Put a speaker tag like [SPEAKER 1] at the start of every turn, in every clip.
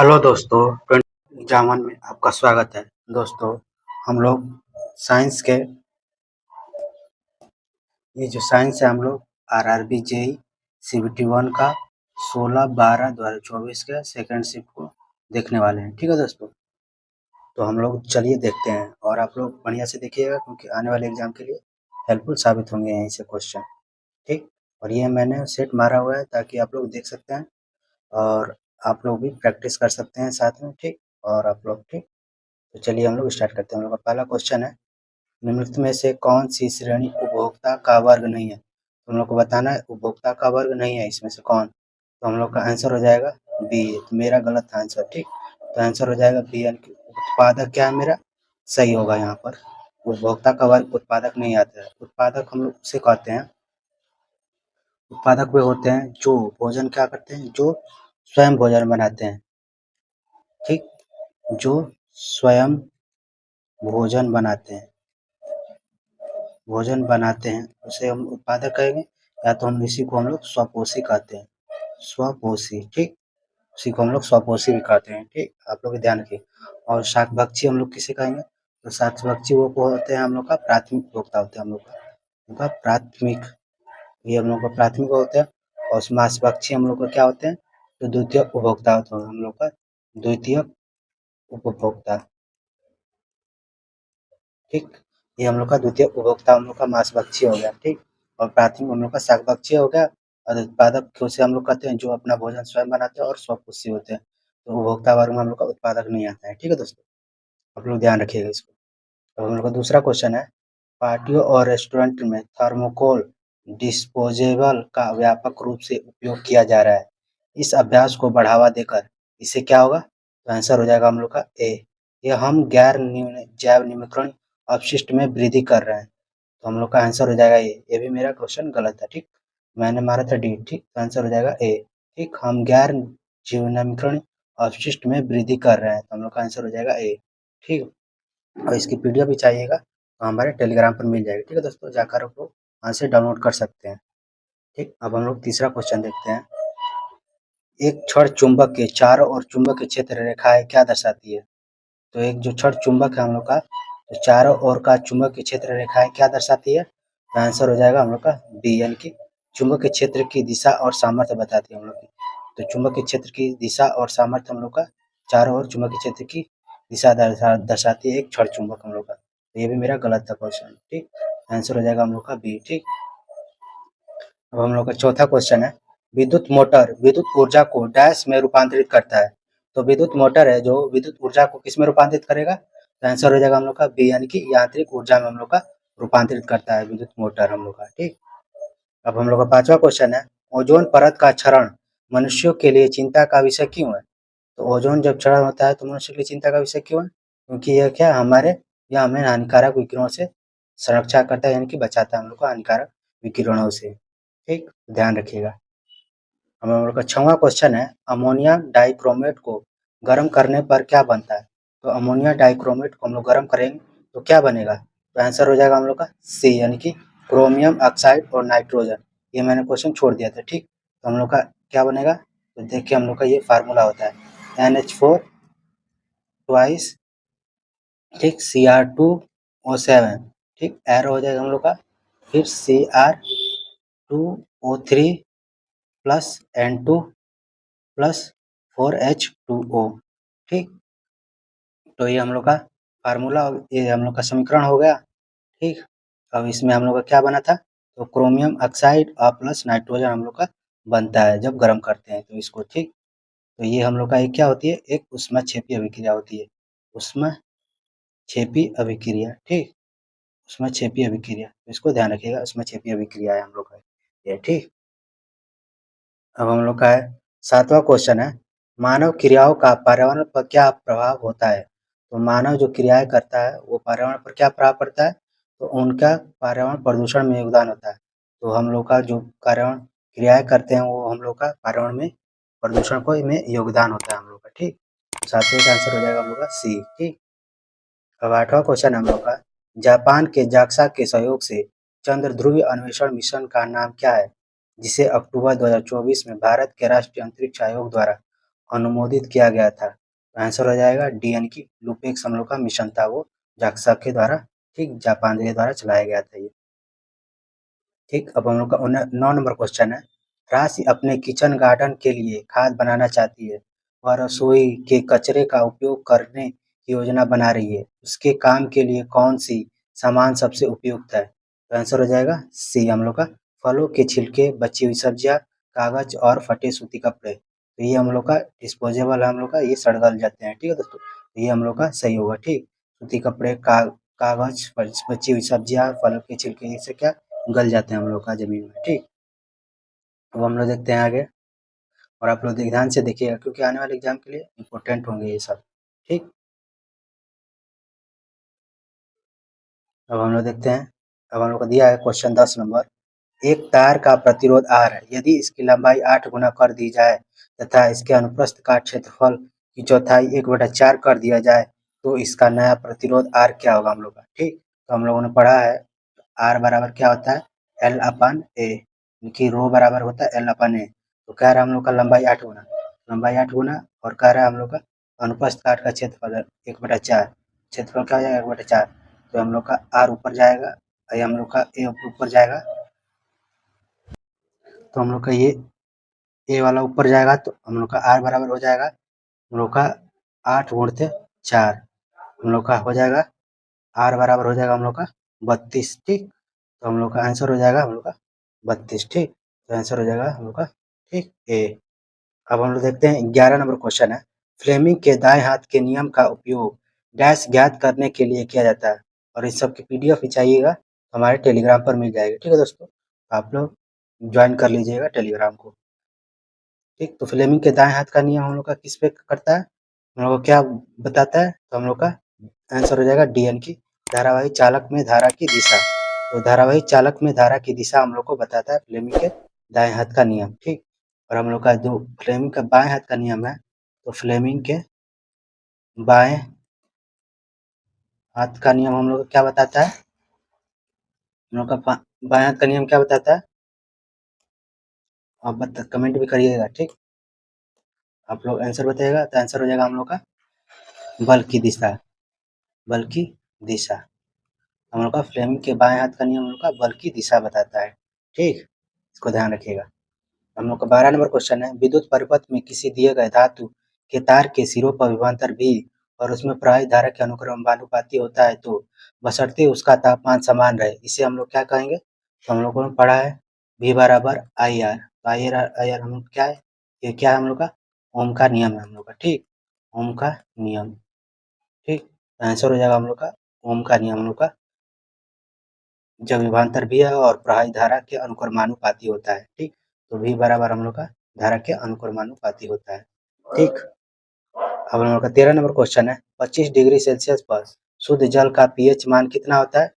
[SPEAKER 1] Hello दोस्तों, 20 में आपका स्वागत है। दोस्तों, हम लोग साइंस के ये जो साइंस है हम लोग आरआरबी जेई सीबीटी 1 का 16/12/2024 के सेकंड शिफ्ट को देखने वाले हैं। ठीक है दोस्तों, तो हम लोग चलिए देखते हैं और आप लोग बढ़िया से देखिएगा क्योंकि आने वाले एग्जाम के लिए हेल्पफुल साबित होंगे यहीं से क्वेश्चन। ठीक, और ये मैंने सेट मारा हुआ है ताकि आप लोग देख सकते हैं और आप लोग भी प्रैक्टिस कर सकते हैं साथ में। ठीक, और आप लोग ठीक, तो चलिए हम लोग स्टार्ट करते हैं। हम लोग का पहला क्वेश्चन है, निम्नलिखित में से कौन सी श्रेणी उपभोक्ता का वर्ग नहीं है? तो हम लोग को बताना है उपभोक्ता का वर्ग नहीं है इसमें से कौन। तो हम लोग का आंसर हो जाएगा बी। तो मेरा गलत था आंसर। ठीक, तो आंसर हो जाएगा बी, यानी कि उत्पादक क्या है मेरा सही होगा यहाँ पर। उपभोक्ता का वर्ग उत्पादक नहीं आता है। उत्पादक हम लोग उसे कहते हैं, उत्पादक वे होते हैं जो भोजन क्या करते हैं, जो स्वयं भोजन बनाते हैं। ठीक, जो स्वयं भोजन बनाते हैं, उसे हम उत्पादक कहेंगे, या तो हम इसी को हम लोग स्वपोषी कहते हैं। स्वपोषी, ठीक, उसी को हम लोग स्वपोषी भी कहते हैं। ठीक, आप लोग ध्यान रखिए। और शाकभक्षी हम लोग किसे कहेंगे? तो शाकभक्षी वो होते हैं हम लोग का प्राथमिक उपभोक्ता होते हैं। हम लोग का प्राथमिक, ये हम लोग का प्राथमिक होते हैं। और मांसभक्षी हम लोग का क्या होते हैं? तो द्वितीय उपभोक्ता होते हैं हम लोग का, द्वितीय उपभोक्ता। ठीक, ये हम लोग का द्वितीय उपभोक्ता हम लोग का मांसभक्षी हो गया। ठीक, और प्राथमिक हम लोग का शाकभक्षी हो गया। और उत्पादक उसे हम लोग कहते हैं जो अपना भोजन स्वयं बनाते हैं और स्वपोषी होते हैं। तो उपभोक्ता वर्ग में हम लोग का उत्पादक नहीं आता है। ठीक है दोस्तों, आप लोग ध्यान रखिएगा इसको। अब हम लोग का दूसरा क्वेश्चन है, पार्टियों और रेस्टोरेंट में थर्मोकोल डिस्पोजेबल का व्यापक रूप से उपयोग किया जा रहा है। इस अभ्यास को बढ़ावा देकर इससे क्या होगा? तो आंसर हो जाएगा हम लोग का ए। ये हम गैर जैव निम्नीकरण अपशिष्ट में वृद्धि कर रहे हैं। तो हम लोग का आंसर हो जाएगा ये भी मेरा क्वेश्चन गलत था। ठीक, मैंने मारा था डी। ठीक, तो आंसर हो जाएगा ए। ठीक, हम गैर जीवनिकरण अपशिष्ट में वृद्धि कर रहे हैं। तो हम लोग का आंसर हो जाएगा ए। ठीक, और इसकी पीडीएफ भी चाहिएगा तो हमारे टेलीग्राम पर मिल जाएगी। ठीक है दोस्तों, जाकर आप लोग वहाँ से डाउनलोड कर सकते हैं। ठीक, अब हम लोग तीसरा क्वेश्चन देखते हैं। एक क्षण चुंबक के चारों ओर चुंबकीय क्षेत्र रेखाएं क्या दर्शाती है? तो एक जो क्षण चुंबक है हम लोग का, तो चारों ओर का चुंबकीय क्षेत्र रेखाएं क्या दर्शाती है? तो आंसर हो जाएगा हम लोग का बी, यानी कि चुंबकीय क्षेत्र की दिशा और सामर्थ्य बताती है हम लोग की। तो चुंबकीय क्षेत्र की दिशा और सामर्थ्य हम लोग का चारों ओर चुंबकीय क्षेत्र की दिशा दर्शाती है एक क्षण चुंबक हम लोग का। तो ये भी मेरा गलत था क्वेश्चन। ठीक, आंसर हो जाएगा हम लोग का बी। ठीक, अब हम लोग का चौथा क्वेश्चन है, विद्युत मोटर विद्युत ऊर्जा को डैश में रूपांतरित करता है। तो विद्युत मोटर है जो विद्युत ऊर्जा को किस में रूपांतरित करेगा? तो आंसर हो जाएगा हम लोग का बी, यानी कि यांत्रिक ऊर्जा में हम लोग का रूपांतरित करता है विद्युत मोटर हम लोग का। ठीक, अब हम लोग का पांचवा क्वेश्चन है, ओजोन परत का क्षरण मनुष्यों के लिए चिंता का विषय क्यों है? तो ओजोन जब क्षरण होता है तो मनुष्य के लिए चिंता का विषय क्यों है? क्योंकि यह क्या यह हमें हानिकारक विकिरणों से संरक्षा करता है, यानी कि बचाता है हम लोग को हानिकारक विकिरणों से। ठीक, ध्यान रखिएगा। अब हम लोग का छठवां क्वेश्चन है, अमोनिया डाइक्रोमेट को गर्म करने पर क्या बनता है? तो अमोनिया डाइक्रोमेट को हम लोग गर्म करेंगे तो क्या बनेगा? तो आंसर हो जाएगा हम लोग का सी, यानी कि क्रोमियम ऑक्साइड और नाइट्रोजन। ये मैंने क्वेश्चन छोड़ दिया था। ठीक, तो हम लोग का क्या बनेगा? तो देखिए हम लोग का ये फार्मूला होता है NH4 ट्वाइस, ठीक, Cr2O7। ठीक, एरो हो जाएगा हम लोग का, फिर Cr2O3 plus N2 plus 4H2O। ठीक, तो ये हम लोग का फार्मूला, ये हम लोग का समीकरण हो गया। ठीक, अब इसमें हम लोग का क्या बना था? तो क्रोमियम ऑक्साइड और प्लस नाइट्रोजन हम लोग का बनता है जब गर्म करते हैं तो इसको। ठीक, तो ये हम लोग का एक क्या होती है? एक ऊष्माक्षेपी अभिक्रिया होती है, ऊष्माक्षेपी अभिक्रिया। ठीक, ऊष्माक्षेपी अभिक्रिया, इसको ध्यान रखिएगा, ऊष्माक्षेपी अभिक्रिया है हम लोग का ये। ठीक, अब हम लोग का है सातवां क्वेश्चन है, मानव क्रियाओं का पर्यावरण पर क्या प्रभाव होता है? तो मानव जो क्रियाएं करता है वो पर्यावरण पर क्या प्रभाव पड़ता है? तो उनका पर्यावरण प्रदूषण में योगदान होता है। तो हम लोग का जो पर्यावरण क्रियाएं करते हैं वो हम लोग का पर्यावरण में प्रदूषण को में योगदान होता है हम लोग का। ठीक, सातवें का आंसर हो जाएगा हम लोग का सी। ठीक, अब आठवां क्वेश्चन हम लोग का, जापान के जाक्सा के सहयोग से चंद्र ध्रुवीय अन्वेषण मिशन का नाम क्या है, जिसे अक्टूबर 2024 में भारत के राष्ट्रीय अंतरिक्ष आयोग द्वारा अनुमोदित किया गया था? तो आंसर हो जाएगा डी यानी कि लुपेक्स हम लोग का मिशन था वो जाक्सा के द्वारा, ठीक, जापान के द्वारा चलाया गया था ये। ठीक, अब हम लोग का 9 नंबर क्वेश्चन है। राशि अपने किचन गार्डन के लिए खाद बनाना चाहती है। वह रसोई के कचरे का उपयोग करने की योजना बना रही है। उसके काम के लिए कौन सी सामान सबसे उपयुक्त है? तो आंसर हो जाएगा सी हम लोग का फलों के छिलके, बची हुई सब्जियां, कागज और फटे सूती कपड़े। तो ये हम लोग का डिस्पोजेबल है, हम लोग का ये सड़ गल जाते हैं, ठीक है दोस्तों। तो ये हम लोग का सही होगा, ठीक। सूती कपड़े, कागज, बची हुई सब्जियां, फलों के छिलके, इससे क्या गल जाते हैं हम लोग का ज़मीन में, ठीक। अब हम लोग देखते हैं आगे, और आप लोग ध्यान से देखिएगा क्योंकि आने वाले एग्जाम के लिए इम्पोर्टेंट होंगे ये सब, ठीक। अब हम लोग देखते हैं, अब हम लोग को दिया है क्वेश्चन 10 नंबर। एक तार का प्रतिरोध R है। यदि इसकी लंबाई 8 गुना कर दी जाए तथा इसके अनुप्रस्थ का क्षेत्रफल की चौथाई 1/4 कर दिया जाए तो इसका नया प्रतिरोध R क्या होगा हम लोग का, ठीक। तो हम लोगों ने पढ़ा है R बराबर क्या होता है, L/A, कि रो बराबर होता है L/A। तो कह रहा है हम लोग का लंबाई 8 गुना, लंबाई 8 गुना, और कह रहा है हम लोग का अनुप्रस्थ काट का क्षेत्रफल 1/4, क्षेत्रफल क्या हो जाएगा 1/4। तो हम लोग का R ऊपर जाएगा, ये हम लोग का A ऊपर जाएगा, तो हम लोग का ये ए वाला ऊपर जाएगा तो हम लोग का आर बराबर हो जाएगा हम लोग का 8 गुणित 4, हम लोग का हो जाएगा आर बराबर हो जाएगा हम लोग का 32, ठीक। तो हम लोग का आंसर हो जाएगा हम लोग का 32, ठीक। तो आंसर हो जाएगा हम लोग का, ठीक, ए। अब हम लोग देखते हैं 11 नंबर क्वेश्चन है। फ्लेमिंग के दाएं हाथ के नियम का उपयोग डैश ज्ञात करने के लिए किया जाता है, और इस सब की पीडीएफ भी चाहिएगा तो हमारे टेलीग्राम पर मिल जाएगी, ठीक है दोस्तों। आप लोग ज्वाइन कर लीजिएगा टेलीग्राम को, ठीक। तो फ्लेमिंग के दाएं हाथ का नियम हम लोग का किस पे करता है, हम लोग को क्या बताता है, तो हम लोग का आंसर हो जाएगा डी यानी कि धारावाही चालक में धारा की दिशा। तो धारावाही चालक में धारा की दिशा हम लोग को बताता है फ्लेमिंग के दाएं हाथ का नियम, ठीक। और हम लोग का जो फ्लेमिंग का बाएं हाथ का नियम है, तो फ्लेमिंग के बाएं हाथ का नियम हम लोग को क्या बताता है, हम लोग का बाएं हाथ का नियम क्या बताता है, आप कमेंट भी करिएगा, ठीक। आप लोग आंसर बताइएगा तो आंसर हो जाएगा हम लोग का बल की दिशा, बल की दिशा। हम लोग का फ्लेमिंग के बाएं हाथ का नियम हम लोग का बल की दिशा बताता है, ठीक। इसको ध्यान रखिएगा। हम लोग का 12 नंबर क्वेश्चन है। विद्युत परिपथ में किसी दिए गए धातु के तार के सिरों पर विभवांतर V और उसमें प्रवाहित धारा के अनुक्रमानुपाती होता है, तो बशर्ते उसका तापमान समान रहे इसे हम लोग क्या कहेंगे। तो हम लोगों ने पढ़ा है V बराबर IR। तो IR हम लोग क्या है, ये क्या है हम लोग का ओम का नियम है हम लोग का, ठीक, ओम का नियम, ठीक। आंसर हो जाएगा हम लोग का ओम का नियम हम लोग का जब विभवांतर भी है और प्रवाहित धारा के अनुक्रमानुपाती होता है, ठीक। तो V बराबर हम लोग का धारा के अनुक्रमानुपाती होता है, ठीक। अब हम लोग का 13 नंबर क्वेश्चन है। 25 डिग्री सेल्सियस पर शुद्ध जल का पीएच मान कितना होता है,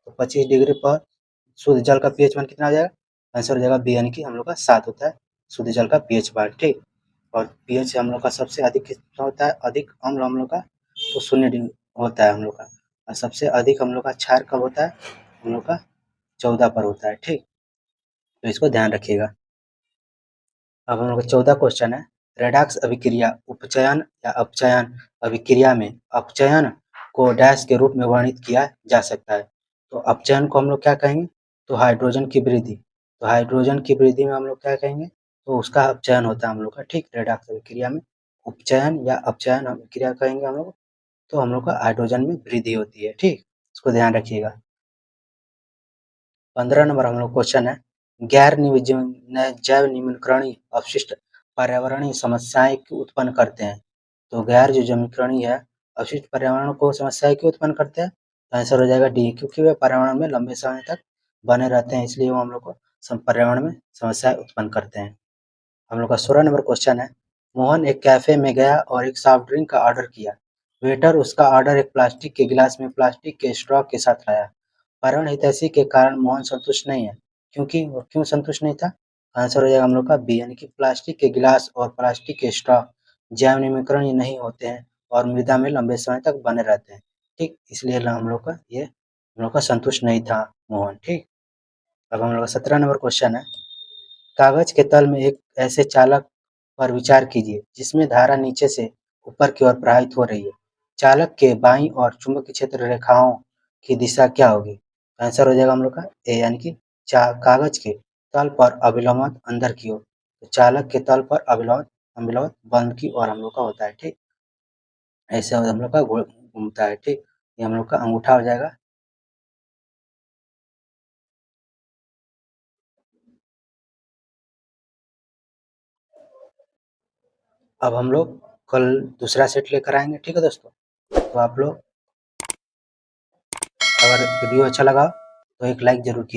[SPEAKER 1] तो 25 डिग्री पर शुद्ध जल का पीएच मान कितना हो जाएगा, आंसर हो जाएगा बी यानी कि हम लोग का 7 होता है शुद्ध जल का पीएच मान, ठीक। और पीएच हम लोग का सबसे अधिक कितना होता है, अधिक अम्ल हम लोग का तो 0 डिग्री होता है हम लोग का, और सबसे अधिक हम लोग का क्षार कब होता है, हम लोग का 14 पर होता है, ठीक। तो इसको ध्यान रखिएगा। अब हम लोग का 14 क्वेश्चन है। रेडॉक्स अभिक्रिया उपचयन या अपचयन अभिक्रिया में अपचयन को डैश के रूप में वर्णित किया जा सकता है। तो अपचयन को हम लोग क्या कहेंगे, तो हाइड्रोजन की वृद्धि, तो हाइड्रोजन की वृद्धि में हम लोग क्या कहेंगे, तो उसका अपचयन होता है हम लोग का, ठीक। रेडॉक्स अभिक्रिया में उपचयन या अपचयन अभिक्रिया कहेंगे हम लोग, तो हम लोग का हाइड्रोजन में वृद्धि होती है, ठीक। इसको ध्यान रखिएगा। 15 नंबर हम लोग क्वेश्चन है। गैर जैव निम्नकरणीय अपशिष्ट पर्यावरणीय समस्याएं क्यों उत्पन्न करते हैं। तो गैर जो जमीकरणीय है अपशिष्ट पर्यावरण को समस्याएं क्यों उत्पन्न करते हैं, तो आंसर हो जाएगा डी, क्योंकि वे पर्यावरण में लंबे समय तक बने रहते हैं, इसलिए वो हम लोग को पर्यावरण में समस्याएं उत्पन्न करते हैं। हम लोग का 16 नंबर क्वेश्चन है। मोहन एक कैफे में गया और एक सॉफ्ट ड्रिंक का ऑर्डर किया। वेटर उसका ऑर्डर एक प्लास्टिक के गिलास में प्लास्टिक के स्ट्रॉ के साथ लाया। पर्यावरण हितैषी के कारण मोहन संतुष्ट नहीं है, क्योंकि वो क्यों संतुष्ट नहीं था, आंसर हो जाएगा हम लोग का बी यानी कि प्लास्टिक के गिलास और प्लास्टिक के स्ट्रॉ जैव निम्नीकरण नहीं होते हैं और मृदा में लंबे समय तक बने रहते हैं, ठीक। इसलिए हम लोग का ये हम लोग का संतुष्ट नहीं था मोहन, ठीक। अब हम लोग का 17 नंबर क्वेश्चन है। कागज के तल में एक ऐसे चालक पर विचार कीजिए, जिसमें धारा नीचे से ऊपर की ओर प्रवाहित हो रही है। चालक के बाईं ओर चुंबकीय क्षेत्र रेखाओं की दिशा क्या होगी? आंसर हो जाएगा हम लोग का ए, यानी कि कागज के तल पर अभिलंबवत अंदर की ओर। तो चालक के तल पर अभिलंबवत अभिलंबवत बंद की ओर हम लोग का होता है, ठीक। ऐसे हम लोग का घूमता है, ठीक। ये हम लोग का अंगूठा हो जाएगा। अब हम लोग कल दूसरा सेट लेकर आएंगे, ठीक है दोस्तों। तो आप लोग अगर वीडियो अच्छा लगा तो एक लाइक जरूर कीजिए।